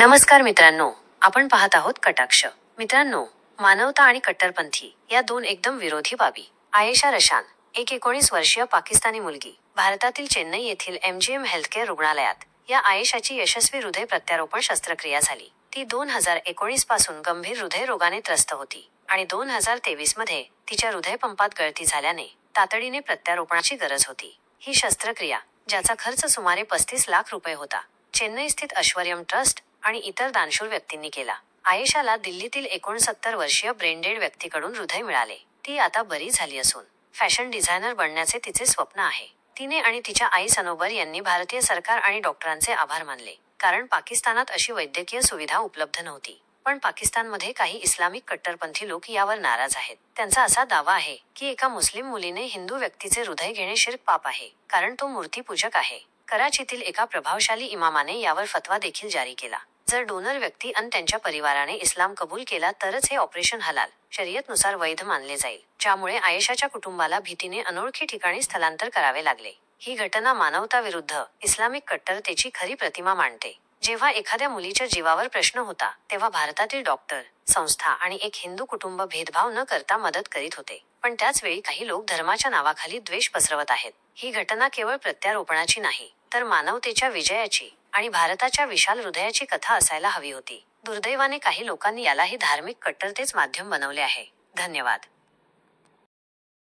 नमस्कार मित्रांनो, आपण पाहत आहोत कटाक्ष. मित्रांनो, मानवता आणि कट्टरपंथी या दोन एकदम विरोधी बाबी. आयेशा रशान, एक 19 वर्षीय पाकिस्तानी मुलगी, भारतातील चेन्नई येथील MGM हेल्थकेअर रुग्णालयात या आयेशाची यशस्वी हृदय प्रत्यारोपण शस्त्रक्रिया झाली. ती 2019 पासून गंभीर हृदयरोगाने त्रस्त होती आणि 2023 मध्ये तिच्या हृदयपंपात गळती झाल्याने तातडीने प्रत्यारोपणाची गरज होती. ही शस्त्रक्रिया, ज्याचा खर्च सुमारे 35 लाख रुपये होता, चेन्नई स्थित ऐश्वर्यम ट्रस्ट आणि इतर दानशूर व्यक्तींनी केला. आयेशाला दिल्लीतील 69 वर्षीय ब्रेनडेड व्यक्तीकडून हृदय मिळाले. ती आता बरी झाली असून फॅशन डिझायनर बनण्याचे तिचे स्वप्न आहे. तिने आणि तिच्या आई सनोबर यांनी भारतीय सरकार आणि डॉक्टरांचे आभार मानले, कारण पाकिस्तानात अशी वैद्यकीय सुविधा उपलब्ध नव्हती. पण पाकिस्तानमध्ये काही इस्लामिक कट्टरपंथी लोक यावर नाराज आहेत. त्यांचा असा दावा आहे की एका मुस्लिम मुलीने हिंदू व्यक्तीचे हृदय घेणे शिर्क पाप आहे, कारण तो मूर्तीपूजक आहे. कराचीतील एका प्रभावशाली इमामाने यावर फतवा देखील जारी केला. जर डोनर व्यक्ती आणि त्यांच्या परिवाराने इस्लाम कबूल केला तरच हे ऑपरेशन हलाल शरीयतनुसार वैध मानले जाईल, ज्यामुळे आयेशाच्या कुटुंबाला भीतीने अनोळखी ठिकाणी स्थलांतर करावे लागले. ही घटना मानवताविरुद्ध इस्लामिक कट्टरतेची खरी प्रतिमा मांडते. जेव्हा एखाद्या मुलीच्या जीवावर प्रश्न होता, तेव्हा भारतातील डॉक्टर, संस्था आणि एक हिंदू कुटुंब भेदभाव न करता मदत करीत होते. पण त्याच वेळी काही लोक धर्माच्या नावाखाली द्वेष पसरवत आहेत. ही घटना केवळ प्रत्यारोपणाची नाही, तर मानवतेच्या विजयाची आणि भारताच्या विशाल हृदयाची कथा असायला हवी होती. दुर्दैवाने काही लोकांनी यालाही धार्मिक कट्टरतेच माध्यम बनवले आहे. धन्यवाद.